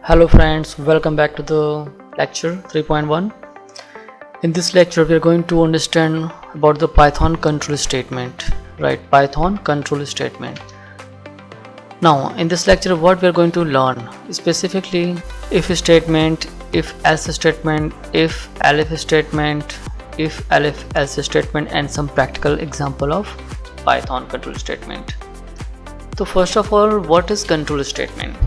Hello friends, welcome back to the lecture 3.1. In this lecture we are going to understand about the Python control statement, right? Python control statement. Now in this lecture what we are going to learn specifically if statement, if else statement, if elif statement, if elif else statement, and some practical example of Python control statement. So first of all, what is control statement?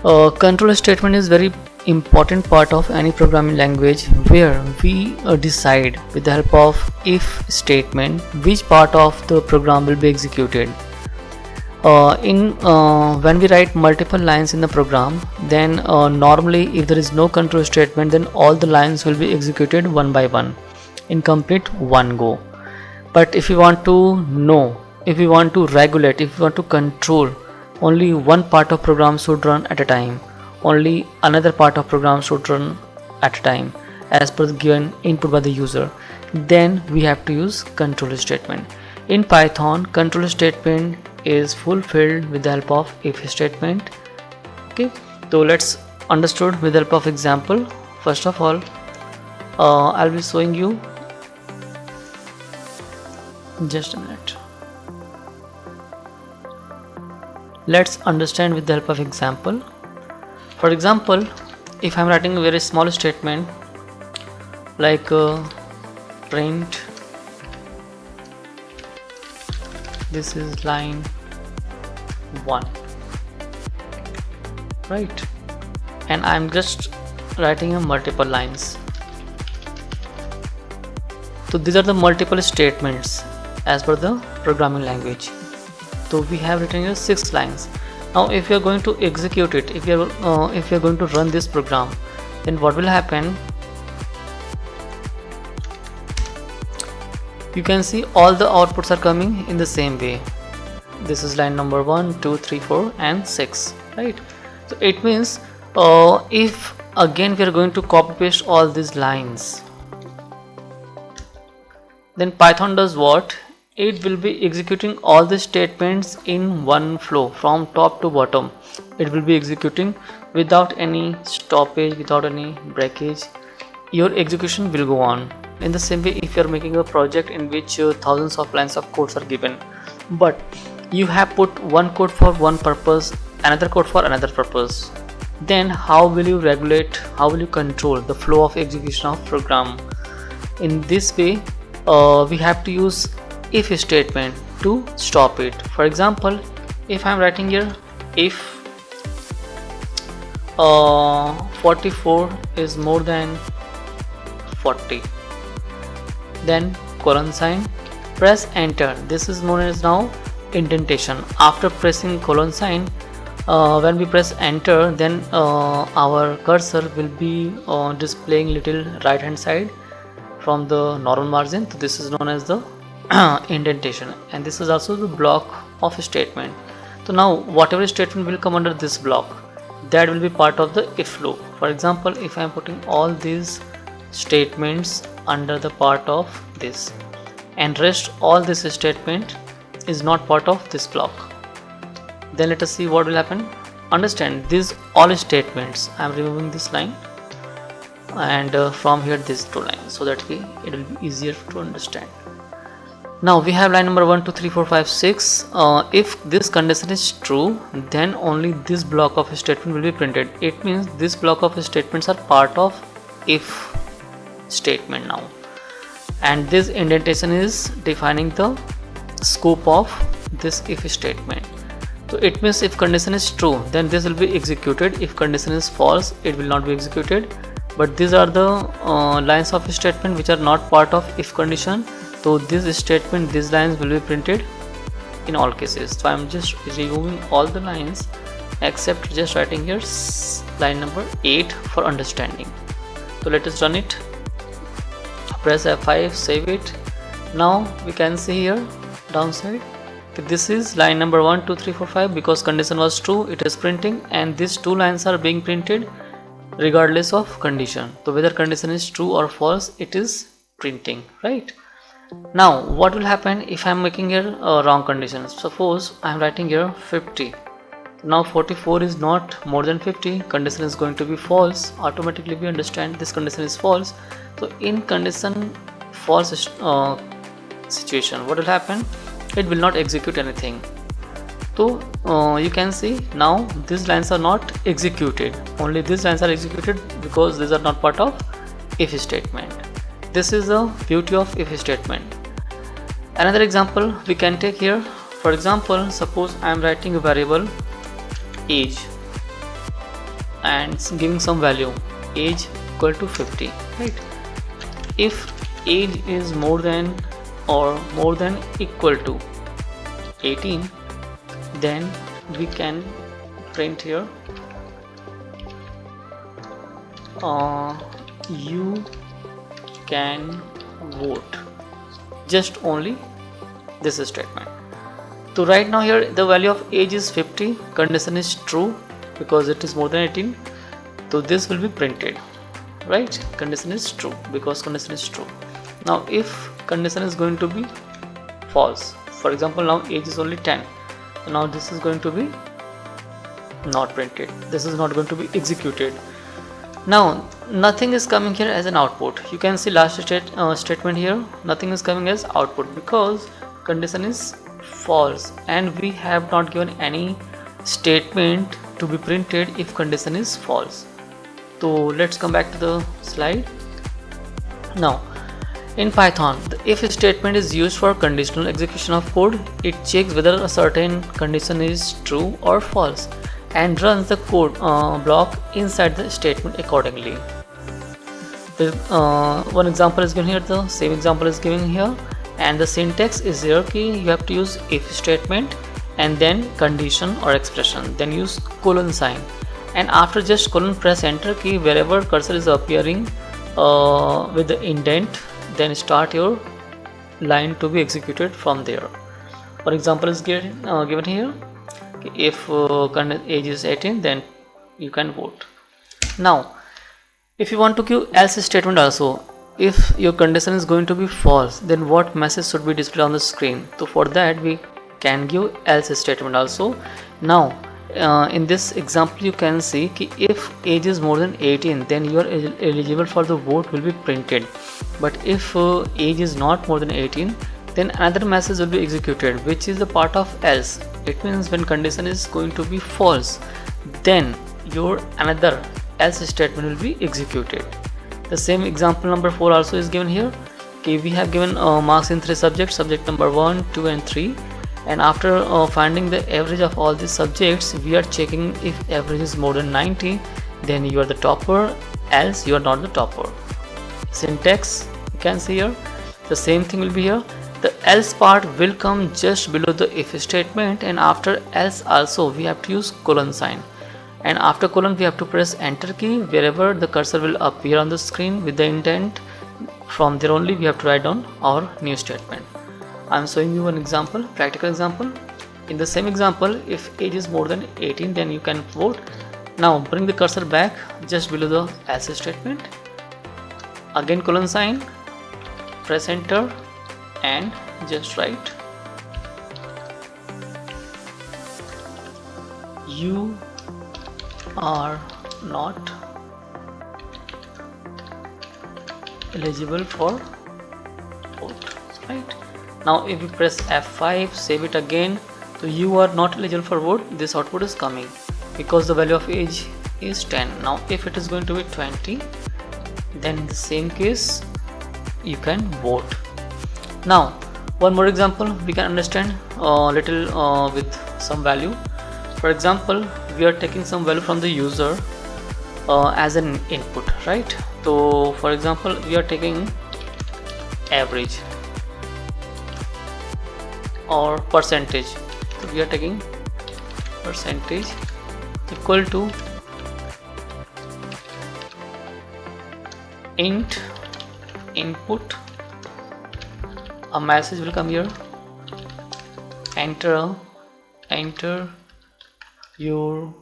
Control statement is very important part of any programming language where we decide with the help of if statement which part of the program will be executed. When we write multiple lines in the program, then normally if there is no control statement, then all the lines will be executed one by one in complete one go. But if we want to know, if we want to regulate, if we want to control, only one part of program should run at a time, only another part of program should run at a time as per the given input by the user, then we have to use control statement. In Python, control statement is fulfilled with the help of if statement. Okay, so let's understood with the help of example. First of all, I'll be showing you, just a minute. Let's understand with the help of example. For example, if I'm writing a very small statement like print, this is line 1, right? And I'm just writing a multiple lines. So these are the multiple statements as per the programming language. So we have written here 6 lines. Now if you are going to execute it, if you are going to run this program, then what will happen? You can see all the outputs are coming in the same way. This is line number 1, 2, 3, 4 and 6, right? So it means if again we are going to copy paste all these lines, then Python does what? It will be executing all the statements in one flow from top to bottom. It will be executing without any stoppage, without any breakage. Your execution will go on. In the same way, if you are making a project in which thousands of lines of codes are given, but you have put one code for one purpose, another code for another purpose, then how will you regulate, how will you control the flow of execution of program? In this way, we have to use if statement to stop it. For example, if I'm writing here if 44 is more than 40, then colon sign, press enter. This is known as now indentation. After pressing colon sign, when we press enter, then our cursor will be displaying little right hand side from the normal margin. So this is known as the indentation, and this is also the block of a statement. So now whatever statement will come under this block, that will be part of the if flow. For example, if I am putting all these statements under the part of this, and rest all this statement is not part of this block, then let us see what will happen. Understand, these all statements, I am removing this line and from here these 2 lines, so that it will be easier to understand. Now we have line number 1, 2, 3, 4, 5, 6. If this condition is true, then only this block of statement will be printed. It means this block of statements are part of if statement now, and this indentation is defining the scope of this if statement. So it means if condition is true, then this will be executed. If condition is false, it will not be executed. But these are the lines of statement which are not part of if condition. So this statement, these lines will be printed in all cases. So I am just removing all the lines except just writing here line number 8 for understanding. So let us run it. Press F5, save it. Now we can see here downside, this is line number 1, 2, 3, 4, 5. Because condition was true, it is printing, and these 2 lines are being printed regardless of condition. So whether condition is true or false, it is printing, right? Now what will happen if I am making here a wrong condition? Suppose I am writing here 50 Now 44 is not more than 50, condition is going to be false. Automatically we understand this condition is false. So in condition false situation, what will happen? It will not execute anything. So you can see now these lines are not executed, only these lines are executed because these are not part of if statement. This is the beauty of if statement. Another example we can take here. For example, suppose I am writing a variable age and giving some value age equal to 50, right? If age is more than or more than equal to 18, then we can print here you can vote, just only this statement. So right now here the value of age is 50, condition is true because it is more than 18, so this will be printed, right? Condition is true because condition is true. Now if condition is going to be false, for example now age is only 10, so now this is going to be not printed, this is not going to be executed. Now nothing is coming here as an output. You can see last statement here, nothing is coming as output because condition is false and we have not given any statement to be printed if condition is false. So let's come back to the slide. Now in Python, the if statement is used for conditional execution of code. It checks whether a certain condition is true or false and runs the code block inside the statement accordingly. One example is given here, the same example is given here, and the syntax is here key. You have to use if statement and then condition or expression, then use colon sign, and after just colon press enter key wherever cursor is appearing with the indent, then start your line to be executed from there. For example is given here, if age is 18, then you can vote. Now if you want to give else statement also, if your condition is going to be false, then what message should be displayed on the screen? So for that we can give else statement also. Now in this example you can see if age is more than 18, then you are eligible for the vote will be printed, but if age is not more than 18, then another message will be executed, which is the part of else. It means when condition is going to be false, then your another else statement will be executed. The same example number 4 also is given here. Okay, we have given marks in 3 subjects, subject number 1, 2 and 3, and after finding the average of all these subjects, we are checking if average is more than 90, then you are the topper, else you are not the topper. Syntax you can see here, the same thing will be here. The else part will come just below the if statement, and after else also we have to use colon sign, and after colon we have to press enter key wherever the cursor will appear on the screen with the intent. From there only we have to write down our new statement. I am showing you one example, practical example. In the same example, if age is more than 18, then you can vote. Now bring the cursor back just below the else statement, again colon sign, press enter and just write you are not eligible for vote, right? Now if you press F5, save it again, so you are not eligible for vote, this output is coming because the value of age is 10. Now if it is going to be 20, then in the same case you can vote. Now one more example we can understand little with some value. For example, we are taking some value from the user as an input, right? So for example we are taking average or percentage, so we are taking percentage equal to int input, a message will come here, enter your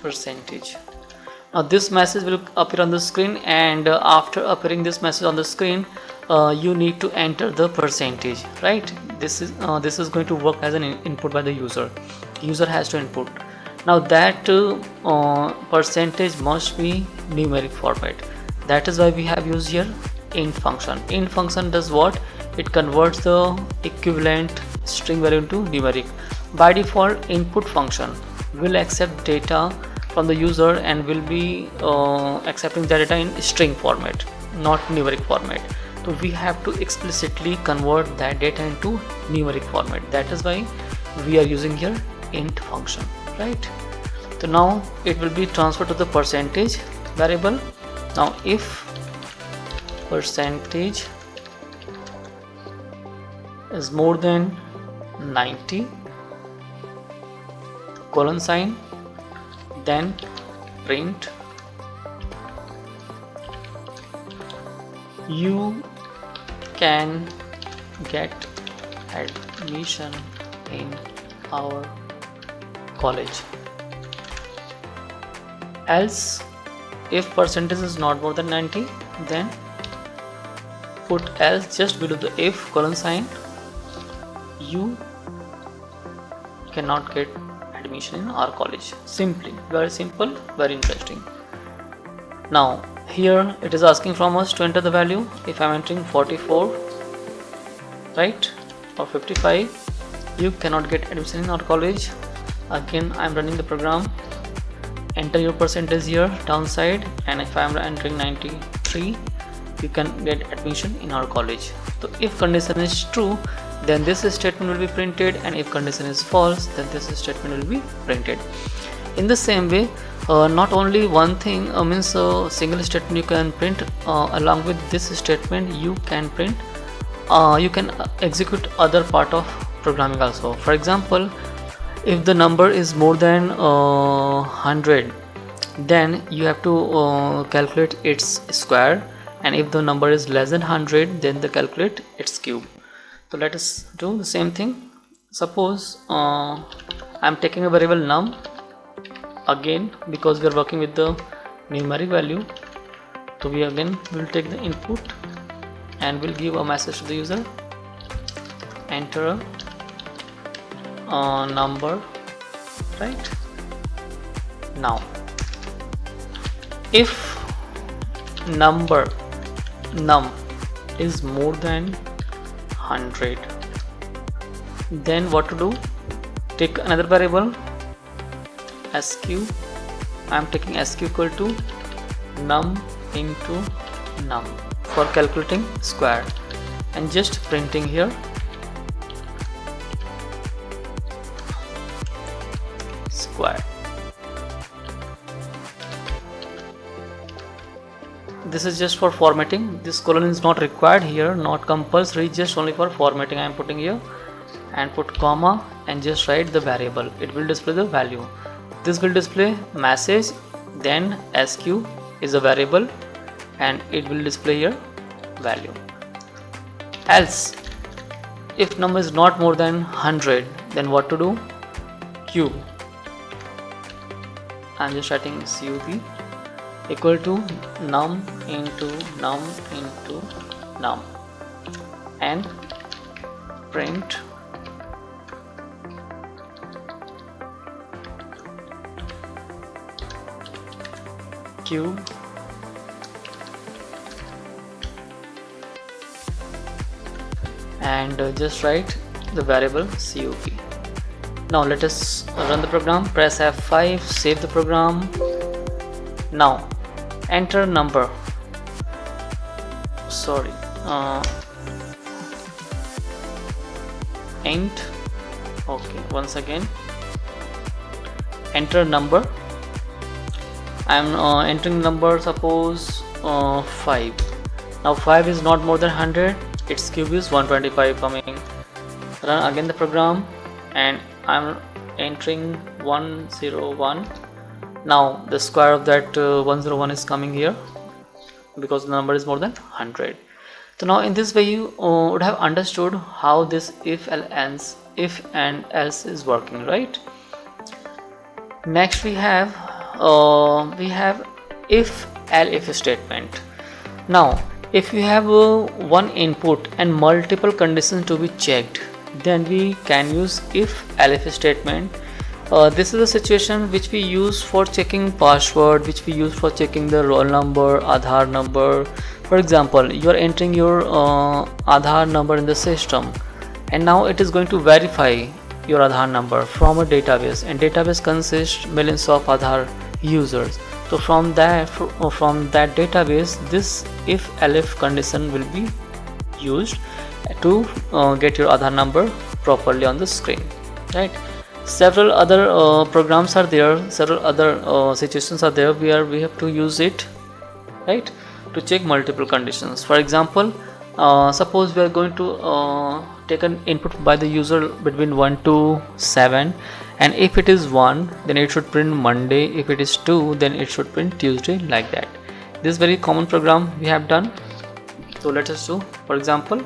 percentage. Now this message will appear on the screen, and after appearing this message on the screen, you need to enter the percentage, right? this is going to work as an input by the user. User has to input. Now that percentage must be numeric format. That is why we have used here int function. Int function does what? It converts the equivalent string value into numeric. By default, input function will accept data from the user and will be accepting the data in string format, not numeric format. So we have to explicitly convert that data into numeric format. That is why we are using here int function, right? So now it will be transferred to the percentage variable. Now if percentage is more than 90 colon sign, then print you can get admission in our college. Else, if percentage is not more than 90, then put else just below the if colon sign, you cannot get admission in our college. Simply, very simple, very interesting. Now here it is asking from us to enter the value. If I am entering 44, right, or 55, you cannot get admission in our college. Again I am running the program. Enter your percentage here downside, and if I am entering 93, you can get admission in our college. So if condition is true, then this statement will be printed, and if condition is false, then this statement will be printed. In the same way, not only one thing means a single statement you can print, along with this statement you can print, you can execute other part of programming also. For example, if the number is more than 100, then you have to calculate its square, and if the number is less than 100, then the calculate its cube. So let us do the same thing. Suppose I am taking a variable num, again because we are working with the numeric value, so we again will take the input and will give a message to the user, enter a number, right? Now if number num is more than 100, then what to do? Take another variable sq. I am taking sq equal to num into num for calculating square, and just printing here square. This is just for formatting. This colon is not required here, not compulsory, just only for formatting. I am putting here, and put comma and just write the variable. It will display the value. This will display message, then sq is a variable, and it will display your value. Else, if number is not more than 100, then what to do? Cube. I am just writing cub equal to num into num into num, and print cube and just write the variable cub. Now let us run the program. Press F5, save the program. Now enter number, sorry, int. Okay, once again enter number. I am entering number, suppose 5. Now 5 is not more than 100, its cube is 125 coming. Run again the program, and I am entering 101. Now the square of that 101 is coming here because the number is more than 100. So now in this way you would have understood how this if and else is working, right? Next we have if elif statement. Now if you have one input and multiple conditions to be checked, Then we can use if elif statement. This is a situation which we use for checking password, which we use for checking the roll number, Aadhaar number. For example, you are entering your Aadhaar number in the system, and now it is going to verify your Aadhaar number from a database, and database consists millions of Aadhaar users. So from that database, this if elif condition will be used to get your Aadhaar number properly on the screen, right? Several other programs are there, several other situations are there where we have to use it, right, to check multiple conditions. For example, suppose we are going to take an input by the user between 1 to 7, and if it is 1, then it should print Monday. If it is 2, then it should print Tuesday, like that. This is very common program we have done. So let us do. For example,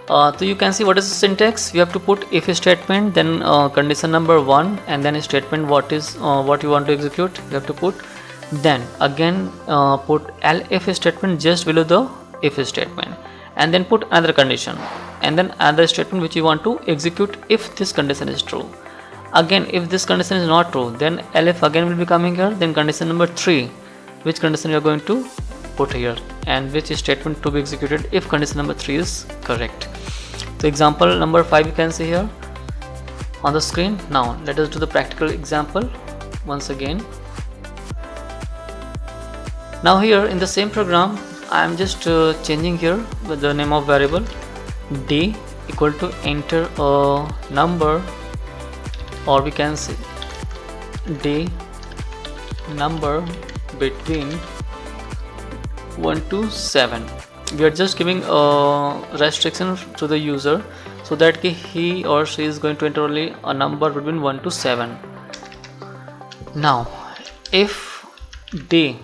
so you can see what is the syntax. You have to put if statement, then condition number 1, and then a statement what you want to execute. You have to put, then again put elif statement just below the if statement, and then put another condition, and then another statement which you want to execute if this condition is true. Again, if this condition is not true, then elif again will be coming here, then condition number 3, which condition you are going to put here, and which statement to be executed if condition number 3 is correct. So example number 5 you can see here on the screen. Now let us do the practical example once again. Now here in the same program, I am just changing here with the name of variable day equal to enter a number, or we can say day number between 1 to 7. We are just giving a restriction to the user so that he or she is going to enter only a number between 1 to 7. Now if day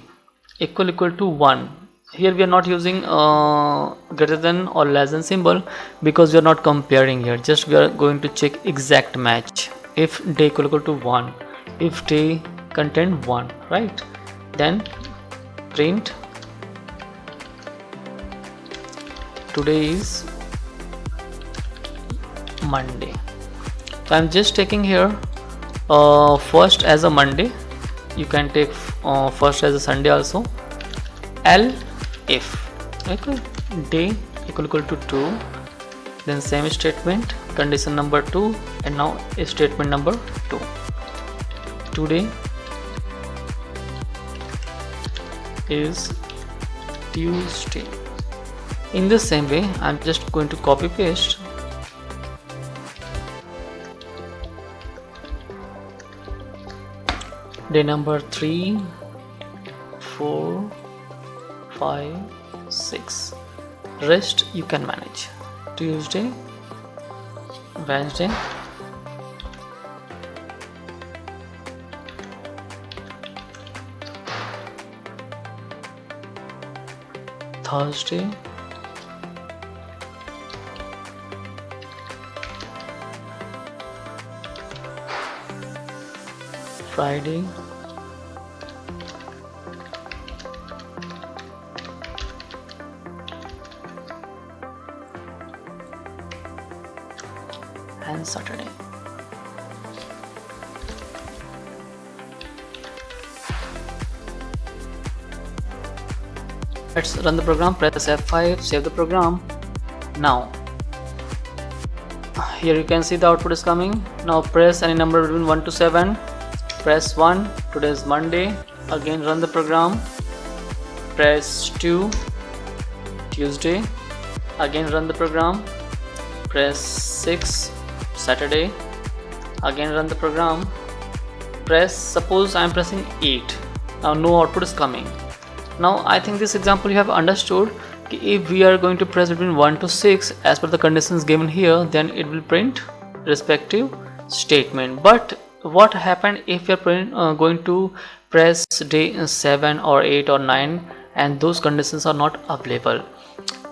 equal to 1, here we are not using greater than or less than symbol, because we are not comparing here, just we are going to check exact match. If day equal to 1, if day contain 1, right, then print today is Monday. So I'm just taking here first as a Monday. You can take first as a Sunday also. If okay, day equal to 2, then same statement, condition number 2, and now statement number 2. Today is Tuesday. In the same way, I'm just going to copy paste day number 3, 4, 5, 6. Rest you can manage. Tuesday, Wednesday, Thursday, Friday, and Saturday. Let's run the program. Press F5, save the program. Now here you can see the output is coming. Now press any number between 1 to 7. Press 1, today is Monday. Again run the program. Press 2, Tuesday. Again run the program. Press 6, Saturday. Again run the program. Press, suppose I am pressing 8. Now no output is coming. Now I think this example you have understood. If we are going to press between 1 to 6 as per the conditions given here, then it will print respective statement. But what happened if you are going to press day 7 or 8 or 9 and those conditions are not available?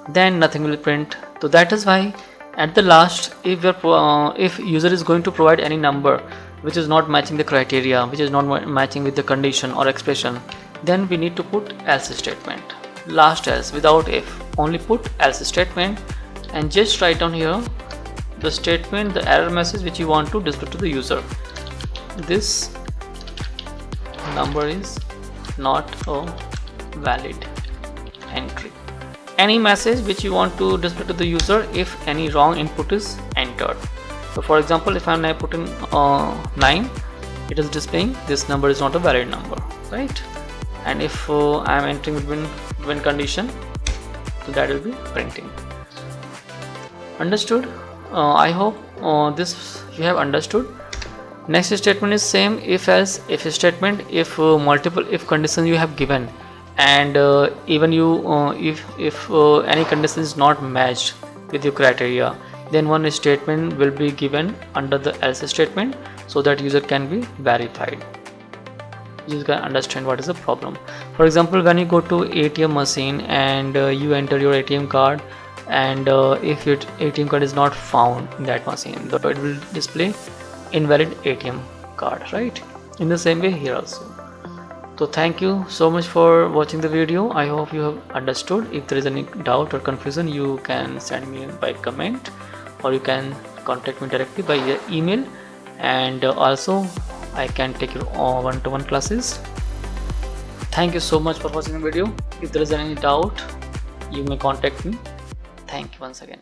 Then nothing will print. So that is why at the last, if user is going to provide any number which is not matching the criteria, which is not matching with the condition or expression, then we need to put else statement. Last else, without if, only put else statement, and just write down here the statement, the error message which you want to display to the user. This number is not a valid entry. Any message which you want to display to the user if any wrong input is entered. So for example, if I'm now putting 9, it is displaying this number is not a valid number, right? And if I'm entering between condition, so that will be printing. Understood? I hope this you have understood. Next statement is same if else if statement. If multiple if conditions you have given, and even you if any condition is not matched with your criteria, then one statement will be given under the else statement, so that user can be verified. You can understand what is the problem. For example, when you go to ATM machine and you enter your ATM card, and if your ATM card is not found in that machine, it will display invalid ATM card, right? In the same way here also. So thank you so much for watching the video. I hope you have understood. If there is any doubt or confusion, you can send me by comment, or you can contact me directly by email, and also I can take your one-to-one classes. Thank you so much for watching the video. If there is any doubt, you may contact me. Thank you once again.